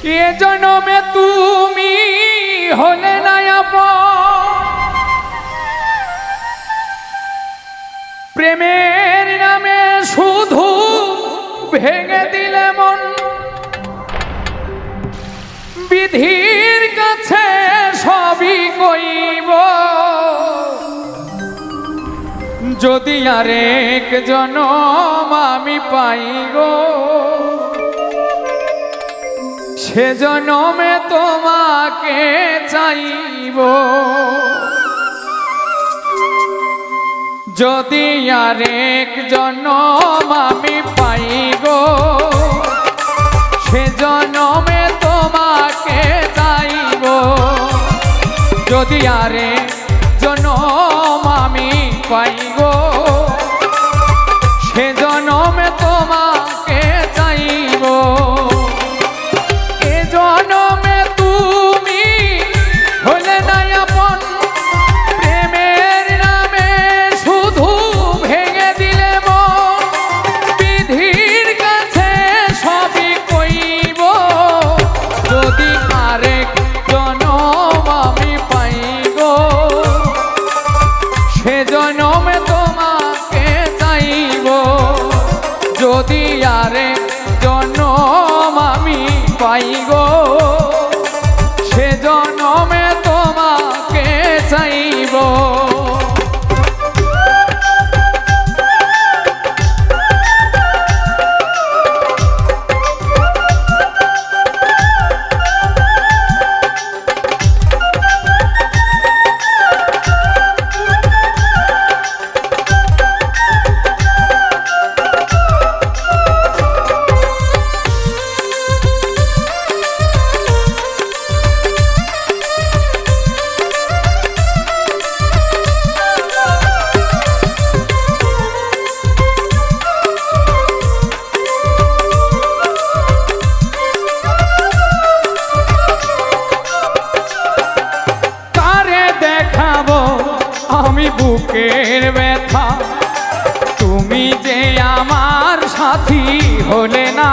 এ জন্মে তুমি হলে না আপন, প্রেমের নামে শুধু ভেঙে দিলে মন। বিধির কাছে সবই কইব, যদি আরেক জনম আমি পাই গো, সে জনমে তোমাকে চাইব। যদি আরেক জনম আমি পাই গো, সে জনমে তোমাকে চাইব। যদি আরেক জনম আমি পাই গো, সে জনমে তোমাকে চাইব। এ জনমে তুমি হলে না আপন, প্রেমের নামে শুধু ভেঙে দিলে মন। বিধির কাছে সবই কইব, যদি আরেক জনম আমি পাই গো, সে জনমে তোমাকে চাইব। যদি আরেক জনম আমি পাই গো, সে জনমে তোমাকে চাইব। আমি বুকের ব্যথা, তুমি যে আমার সাথী হলে না।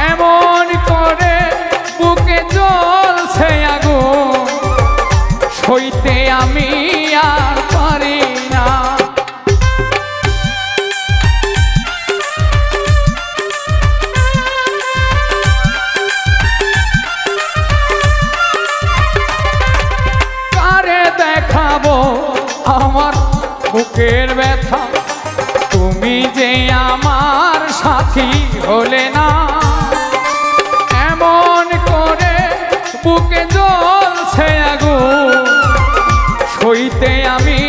এমন করে বুকে জ্বলছে আগুন, সইতে আমি আর পারি না। দেখাবো আমার বুকের ব্যথা, তুমি যে আমার সাথী হলে না। এমন করে বুকে জ্বলছে আগুন, সইতে আমি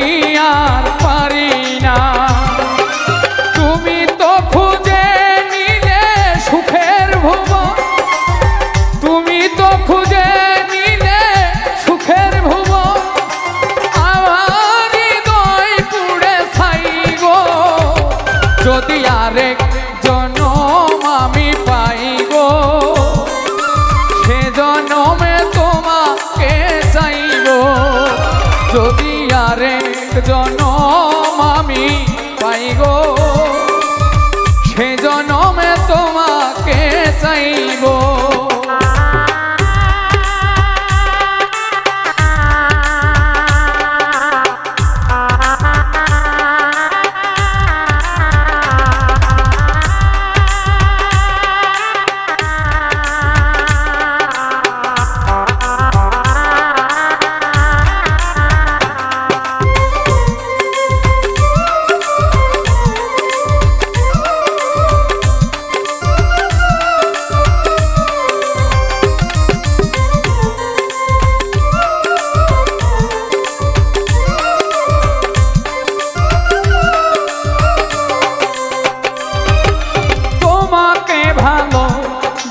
আর পারি না। তুমি তো খুঁজে নিলে সুখের ভুবন, তুমি তো খুঁজে নিলে সুখের ভুবন। যদি আরেক জনম আমি পাই গো, সে জনমে তোমাকে চাইব। যদি আরেক জনম আমি পাই গো, সে জনমে তোমাকে চাইব।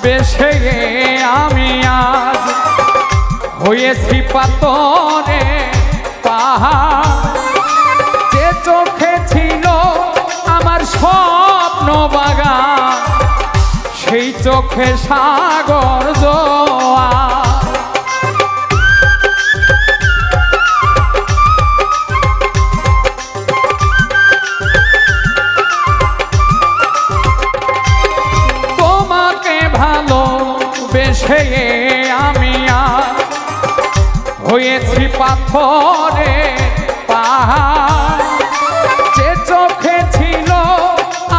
বেশে আমি আজ হয়েছি পাতরে পাহাড়। যে চোখে ছিল আমার স্বপ্ন বাগান, সেই চোখে সাগর জোয়ার। তোমাকে ভালো হয়েছি পাথরে পাহাড়, যে চোখে ছিল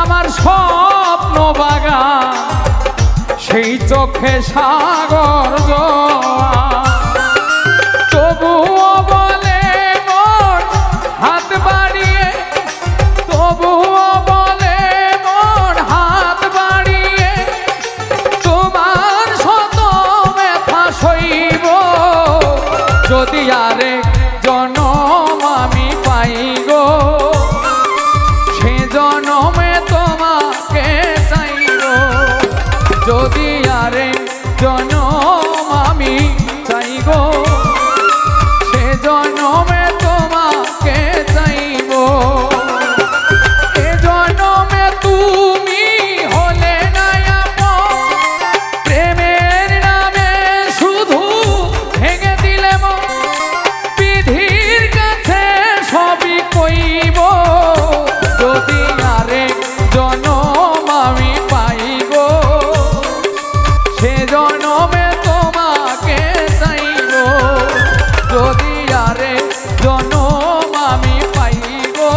আমার স্বপ্ন বাগান, সেই চোখে সাগর জোয়ার। তবুও বলে মন হাত বাড়িয়ে, তবুও বলে মন হাত বাড়িয়ে, তোমার শত ব্যথা সইব যদি আরেক জনম আমি পাই গো, সে জনমে তোমাকে চাইব। যদি আরেক জনম আমি চাই গো, সে জনমে তোমাকে চাইব। এ জনমে তুমি হলে না আপন, প্রেমের নামে শুধু ভেঙে দিলে মন। বিধির কাছে সবই কইব যদি আরেক জনম আমি পাই গো, সে জনমে তোমাকে চাইব। যদি আরেক জনম আমি পাই গো,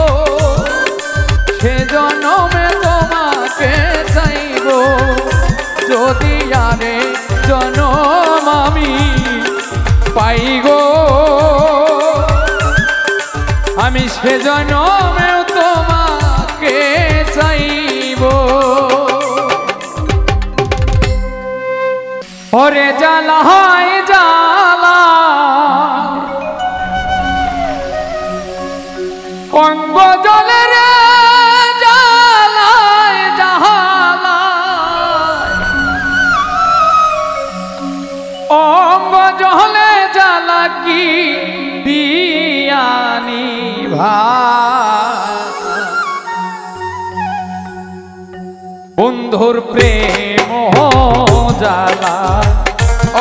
সে জনমে তোমাকে চাইব। যদি আরেক জনম আমি পাই গো, আমি সে জনমেও তোমাকে চাইব। ওরে জ্বালা হয় জ্বালা, অঙ্গ জলে রে জ্বালায় জ্বালা, অঙ্গ জলে জ্বালা কি দিয়ানি বন্ধুর প্রেম জ্বালা,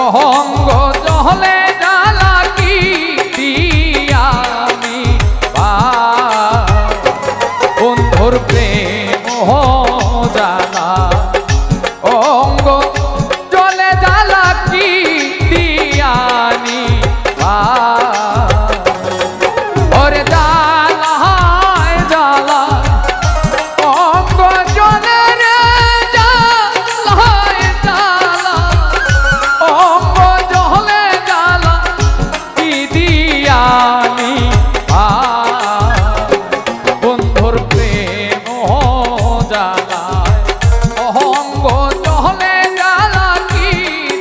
অহঙ্গ জলে জ্বালা কি দিয়ানি বন্ধুর প্রেম জ্বালা, অঙ্গ জলে জ্বালা কি দিয়ানি ওরে জ্বালা হয় জ্বালা, অঙ্গ জলে রে জ্বালা হয় জ্বালা, অঙ্গ জলে জ্বালা কি দিয়ানি বন্ধুর প্রেম জ্বালা, অহঙ্গ জলে জ্বালা কি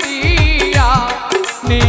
দিয়ানি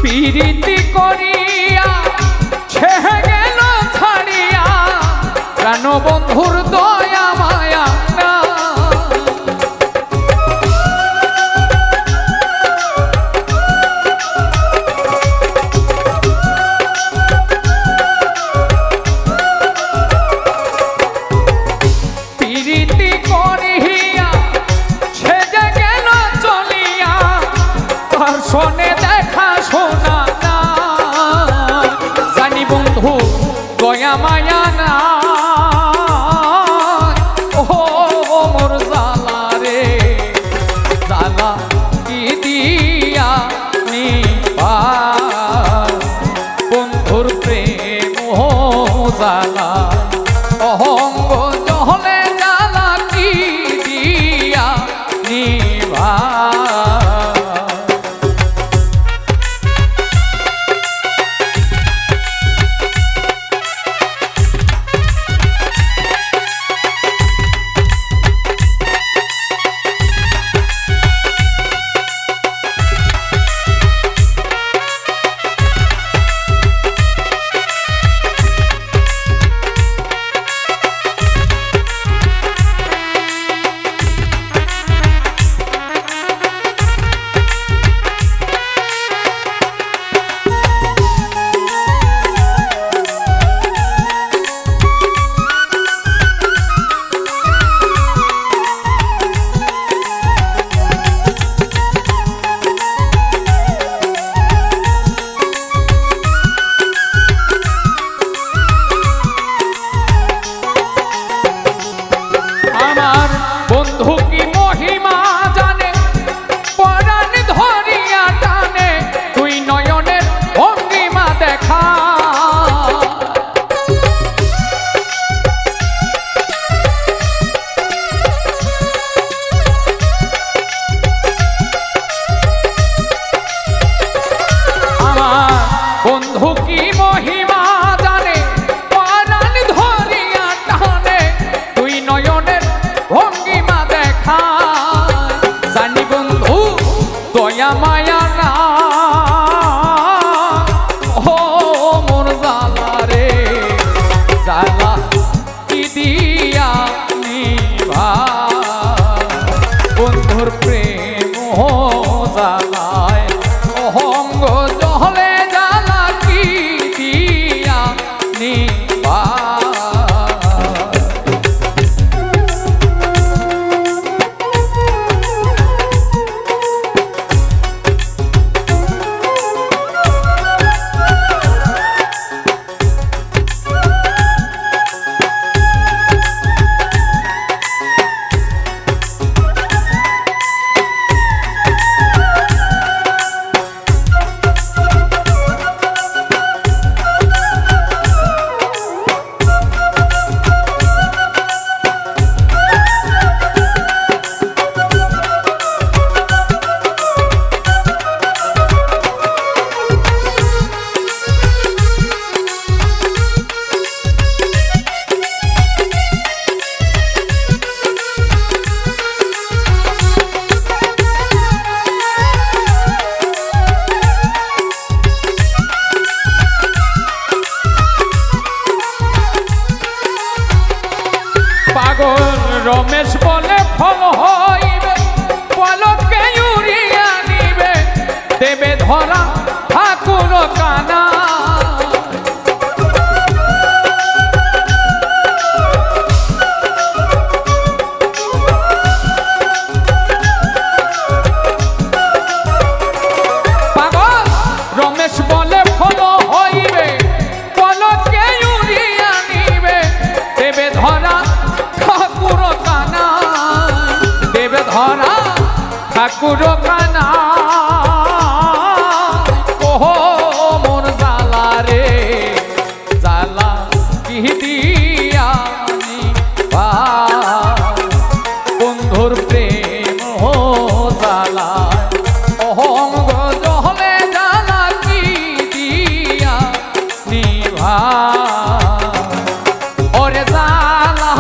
প্রীতি করিয়া ছেহে গেল ছাড়িয়া, প্রাণ বন্ধুর দয়া মায়া না। প্রীতি করিয়া ছেহে গেল চলিয়া, তার শোনে দেখা শোনা না। ঠাই জানি বন্ধু দয়া মায়া না ও মোর জালা রে জালা কি দিয়া নিভা বন্ধুর প্রেম জালায় অহঙ্গ জহলে জালা কি দিয়া নিভা রমেশ বলে ফল হইবে পলকে উড়িয়া নিবে দেবে ধরা ঠাকুর কানা পাগল রমেশ বলে ফল হইবে পলকে উড়িয়া নিবে দেবে ধরা ঠাকুর কানা দেবে ধরা ঠাকুর কানা ওহ মোর জালা রে জালা কি দিয়া নিভা বন্ধুর প্রেম জালা অহঙ্গ জহলে জালা কি দিয়া নিভা ওরে জালা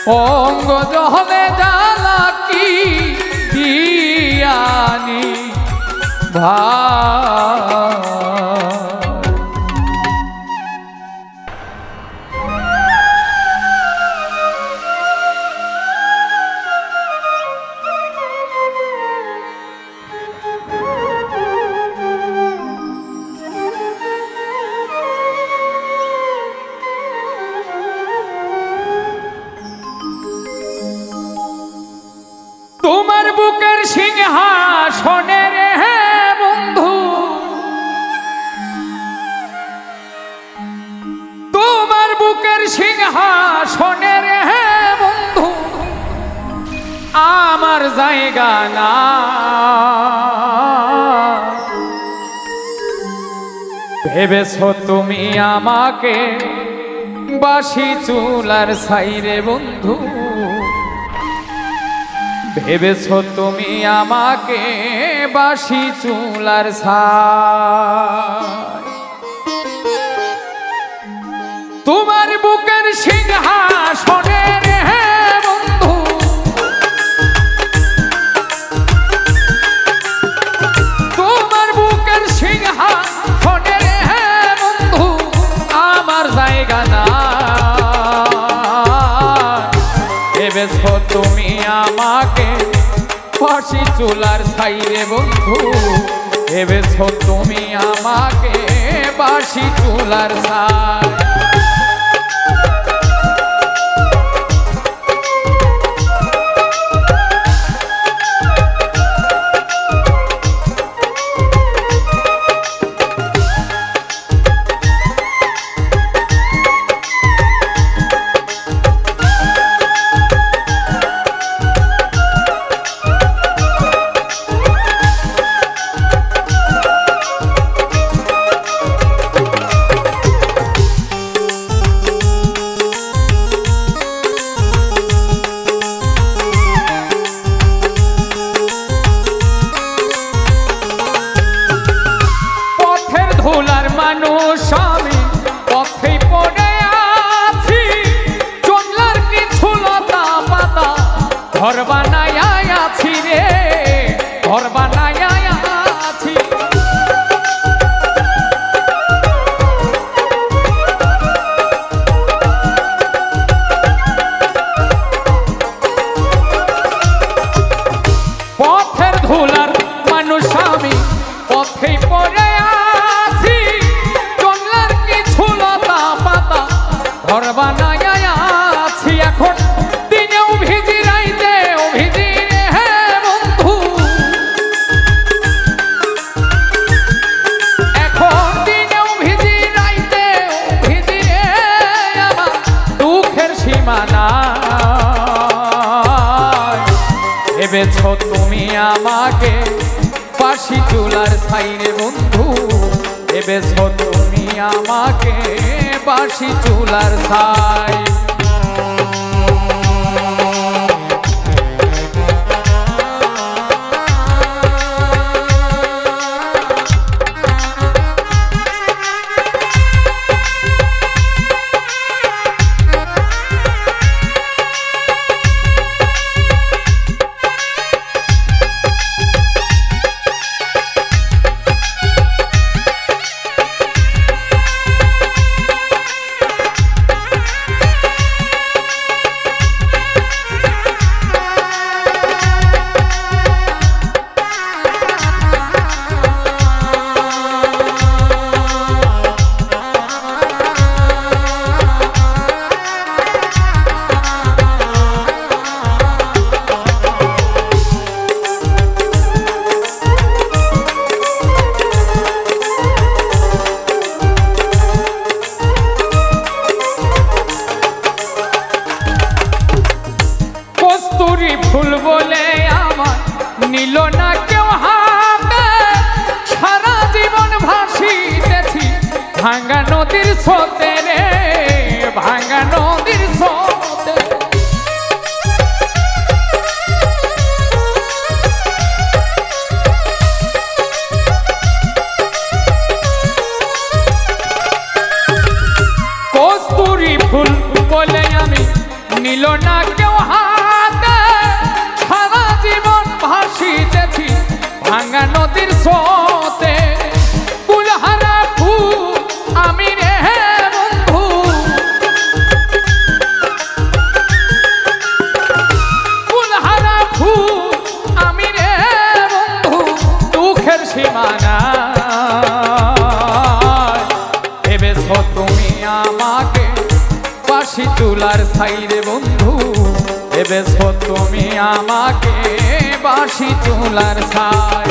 অঙ্গ জহলে জালা কি দিয়ানি তোমার বুকের সিংহাসনে রে বন্ধু তোমার বুকের সিংহাসনে রে বন্ধু আমার জায়গা না ভেবেছো তুমি আমাকে বাসি চুলার ছাইরে বন্ধু ভেবেছো তুমি আমাকে বাসি চুলার ছাই তোমার বুকের সিংহাসনে রে বন্ধু তোমার বুকের সিংহাসনে রে বন্ধু আমার জায়গা না ভেবেছো তুমি আমাকে বাসি চুলার ছাইরে বন্ধু ভেবেছো তুমি আমাকে বাসি চুলার ছাই মানুষ আমি পথেই পড়ে আছি, চললার কিছু লতা পাতা ঘর বানায় আছি রে, ঘর বানায় আছি। পথের ধুলার মানুষ আমি পথেই পড়ে আছি, চললার কিছু লতা পাতা ঘর বানায় আছি। এখন দিনেও ভিজি রাইতেও ভিজি হে বন্ধু, এখন দিনেও ভিজি রাইতেও ভিজি রে, আমার দুঃখের সীমানা ভেবেছো তুমি আমাকে বাঁশি চুলার ছাইরে বন্ধু, ভেবেছো তুমি আমাকে বাঁশি চুলার ছাই। ফুল বলে আমার নিল না কেউ হাতে, সারা জীবন ভাসিতেছি ভাঙা নদীর স্রোতে রে, ভাঙা নদীর স্রোতে। কস্তুরী ফুল বলে আমি নিল না কেউ হাতে, সারা জীবন ভাসিতেছি ভাঙা নদীর স্রোতে। কুলহারা ফুল আমি রে বন্ধু, কুলহারা ফুল আমি রে বন্ধু, দুঃখের সীমানা ভেবেছো তুমি আমাকে বাঁশি চুলার ছাইরে বন্ধু, ভেবেছো তুমি আমাকে বাঁশি চুলার ছাই।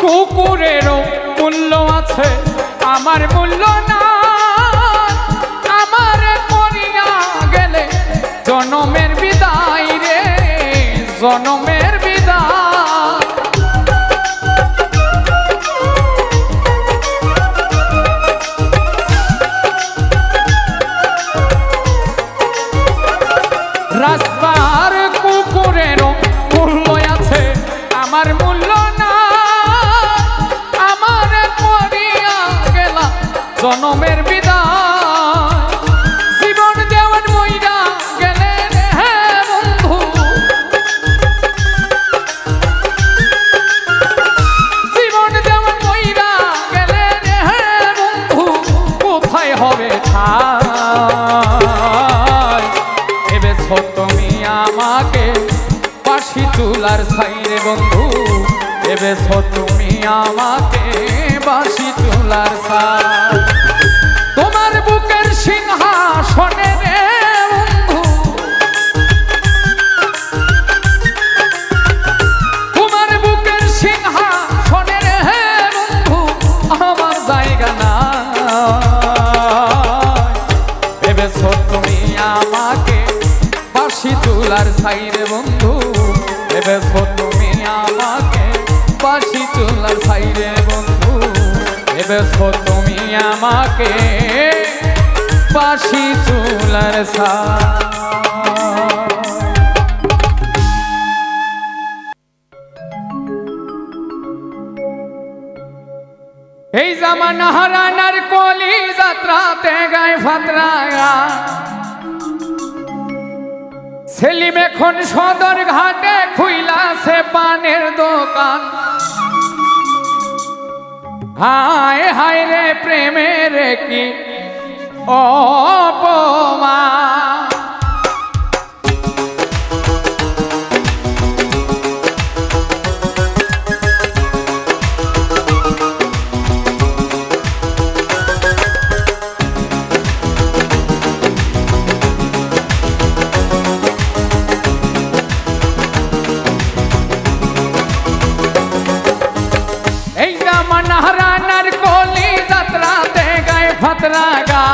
কুকুরেরও মূল্য আছে আমার মূল্য না, আমার করিয়া গেলে জনমের বিদায় রে, জনমের বিদায়। রাস্তার কুকুরেরও মূল্য আছে আমার মূল্য না, আমার করিয়া গেলা জনমের বিদায়। জীবন দেওয়ান মইরা গেলে হে বন্ধু, জীবন দেওয়ান মইরা গেলে হে বন্ধু, কোথায় হবে ঠাই। ভেবেছো তুমি আমাকে বাঁশি চুলার ছাইরে বন্ধু এবেছ তুমি আমাকে বাঁশি চুলার ছাই তোমার বুকের সিংহাসনে রে বন্ধু তোমার বুকের সিংহাসনে রে বন্ধু আমার জায়গা না এবেছ তুমি আমাকে বাঁশি চুলার ছাইরে বন্ধু এবেছ তুমি আমাকে বাঁশি চুলার ছাইরে বন্ধু এবেছ তুমি আমাকে বাঁশি চুলার ছাই এই জামানা হারানার কলি যাত্রাতে গায়ে ফাতরা সেলিম এখন সদর ঘাটে খুইলাছে পানের দোকান হায় হায় রে প্রেমের কি অপমান হারানার কলি যাত্রাতে গায়ে ফাতরা গা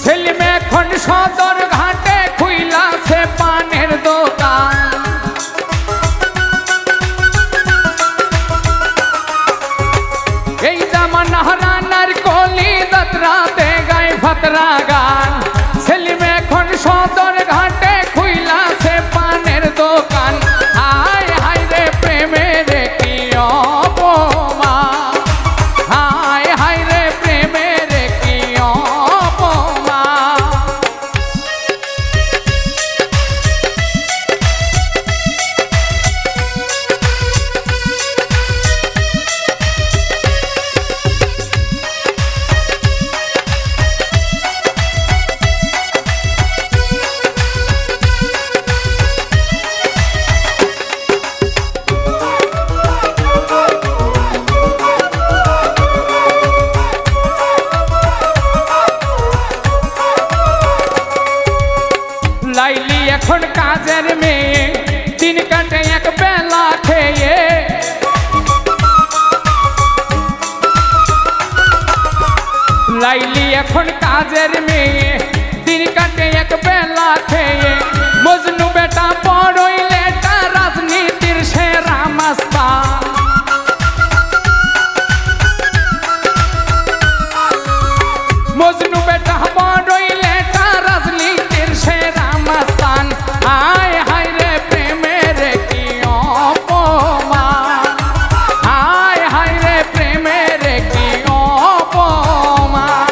সেলিম এখন সদর ঘাটে খুইলাছে পানের দোকান এই জামানা হারানার কলি যাত্রাতে গায়ে ফাতরা গান সেলিম এখন সদর ঘাটে খুইলাছে পানের দোকান হায় হায় রে প্রেমের কি অপমান হায় হায় রে প্রেমের কি অপমান লাইলি এখন কাজের মেয়ে দিন কাটে এক বেলা খেয়ে লাইলি এখন কাজের মেয়ে দিন কাটে এক বেলা খেয়ে মজনু বেটা বড়ই লেটা রাজনীতির সেরা মাস্তান মজনু বেটা বড়ই লেটা রাজনীতির সেরা মাস্তান হায় হায় রে প্রেমের কি অপমান হায় হায় রে প্রেমের কি অপমান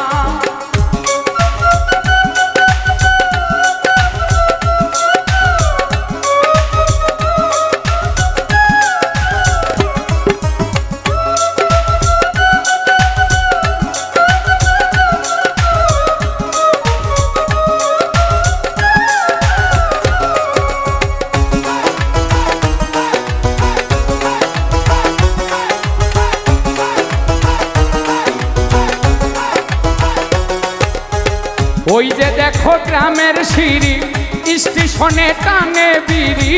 ওই যে দেখো গ্রামের সিঁড়ি স্টেশনে টানে বিড়ি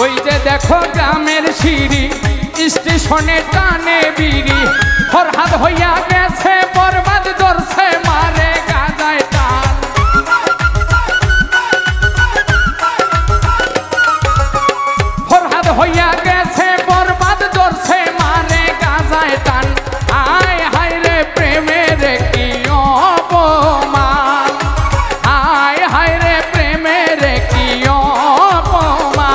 ওই যে দেখো গ্রামের সিঁড়ি স্টেশনে টানে বিড়ি ফরহাদ হইয়া গেছে বরবাদ ধরছে মারে গাজায় টান ফরহাদ হইয়া গেছে বরবাদ ধরছে মারে গাজায় টান হায় হায় রে প্রেমের কি অপমান হায় হায় রে প্রেমের কি অপমান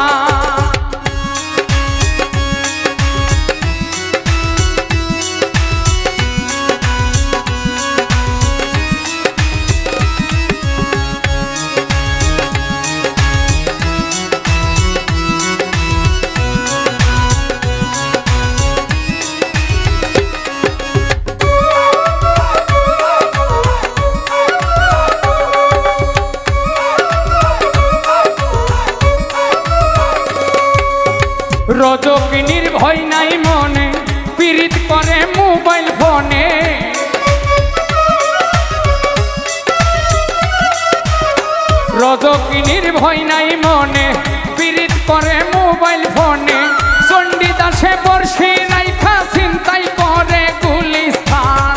ভয় নাই মনে পীড়িত করে মোবাইল ফোনে চণ্ডীদাসে বর্ষি রাইখা চিন্তাই করে গুলিস্তান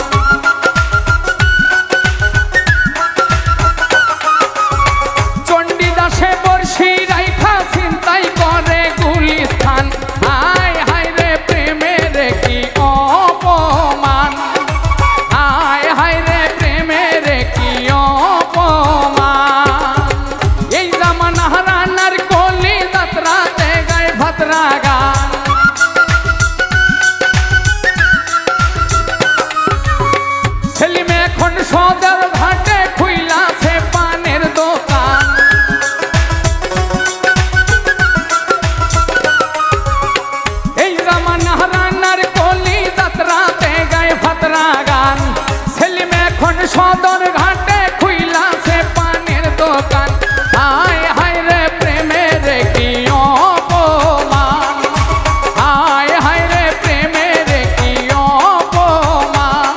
চণ্ডীদাসে বর্ষি রাইখা চিন্তাই করে গুলিস্তান হায় হায় রে প্রেমের কি অপমান হায় হায় রে প্রেমের কি অপমান এই জামানা রানার কলি যাত্রাতে গায় ভাতরা গান সেলিম এখন সদর ঘাটে খুইলাছে পানের দোকান এই জামানা রানার কলি যাত্রাতে গায় ভাতরা গান সেলিম এখন সদর ঘাটে খুইলাছে পানের দোকান হায় হায় রে প্রেমের কি অপমান হায় হায় রে প্রেমের কি অপমান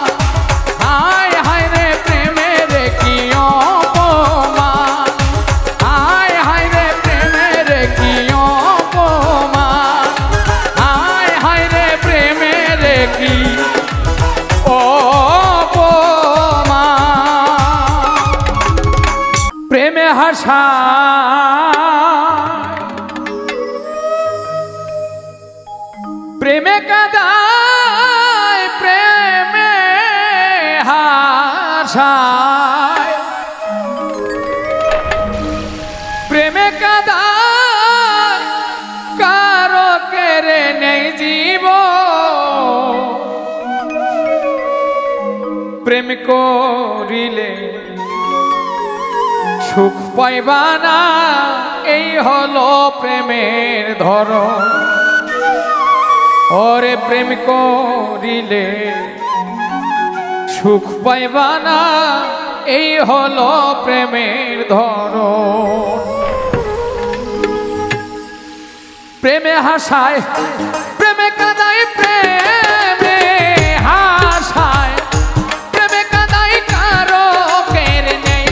হায় হায় রে প্রেমের কি অপমান হায় হায় রে প্রেমের কি অপমান হায় হায় রে প্রেমের কি প্রেমে হাসা প্রেমে কাদায় প্রেমে হাসায় প্রেমে কাদায় কারো কেড়ে নেই জীব প্রেম করিলে সুখ পাইবা না এই হলো প্রেমের ধরন ওরে প্রেম করিলে সুখ পাইবা না এই হলো প্রেমের ধরন প্রেমে হাসায় প্রেমে কাঁদায় প্রেমে হাসায় প্রেমে কাঁদায় কারো কেড়ে নেই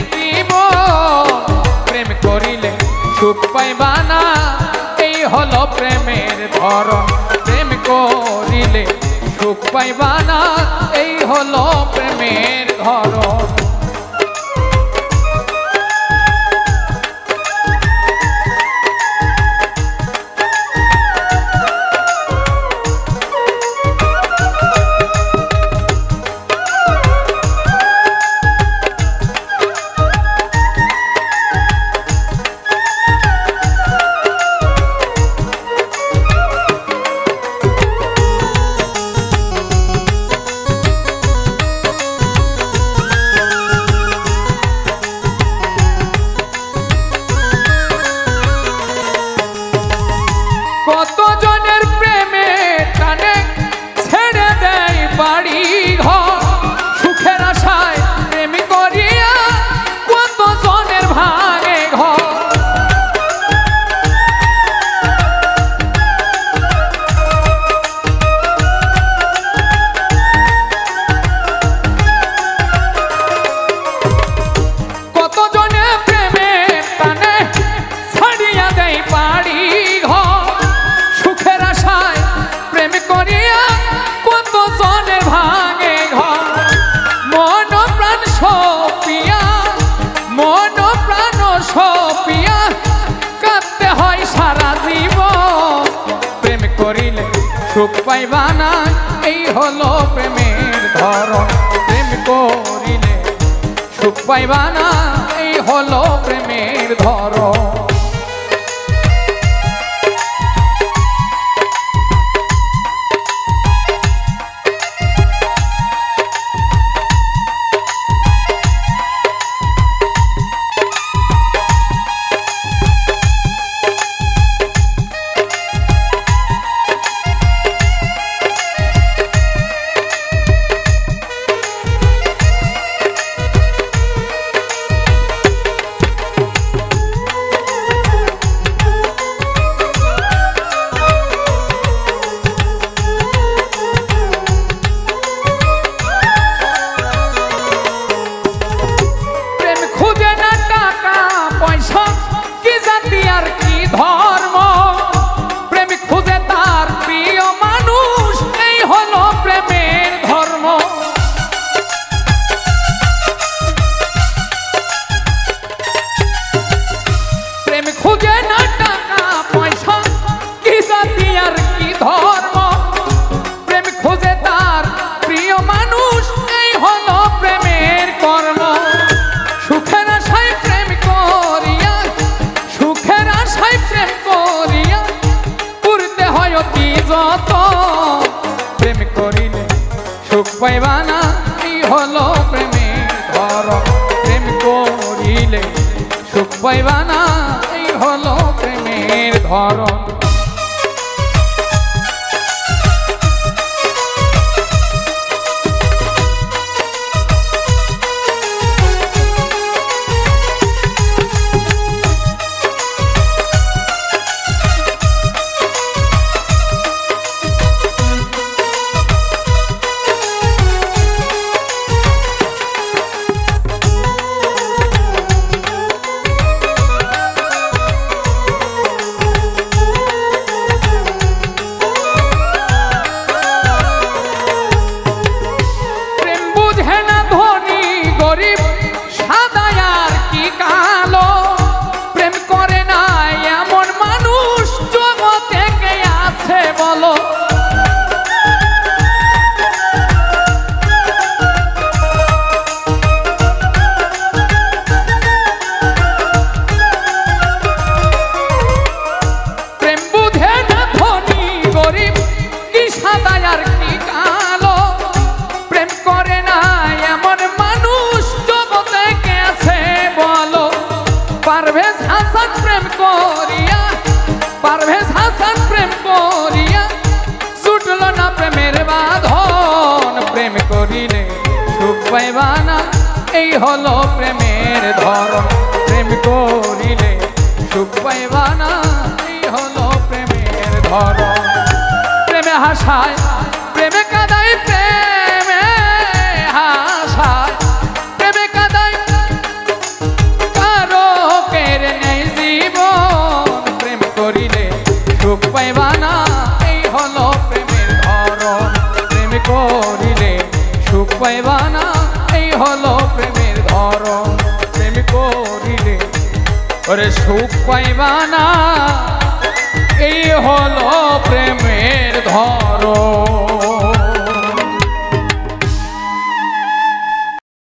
প্রেম করিলে সুখ পাইবা না এই হলো প্রেমের ধরন প্রেম করিলে সুখ পাইবা না এই হলো প্রেমের ধরন কত জনের প্রেমে টানে ছেড়ে দেয় বাড়ি ঘর সুখের আশায় প্রেম করিয়া কত জনের ভাঙে ঘর কত জনের প্রেমে টানে ছাড়িয়া দেয় বাড়ি ঘর প্রেম করিয়া কত জনের ভাঙে ঘর মন প্রাণ সপিয়া মন প্রাণ সপিয়া কাঁদতে হয় সারা জীবন প্রেম করিলে সুখ পাইবা না এই হলো প্রেমের ধরন প্রেম করিলে সুখ পাইবা না এই হলো প্রেমের ধরন সুখ পাইবা না এই হলো প্রেমের ধরন প্রেম করিলে সুখ পাইবা না এই হলো প্রেমের ধরন পারভেজ হাসান প্রেম করিয়া ছুটল না প্রেমের বাঁধন প্রেম করিলে সুখ পাইবা না এই হলো প্রেমের ধরন প্রেম করিলে সুখ পাইবা না এই হলো প্রেমের ধরন প্রেমে হাসায় প্রেমে কাঁদায় প্রেমে হাসায় প্রেমে কাঁদায় কারো কেড়ে নেই জীবন প্রেম করিলে সুখ পাইবা না এই হলো প্রেমের ধরন প্রেম করিলে সুখ পাইবা না এই হলো প্রেমের ধরন প্রেম করিলে ওরে সুখ পাইবা না এই হলো প্রেমের ধরন।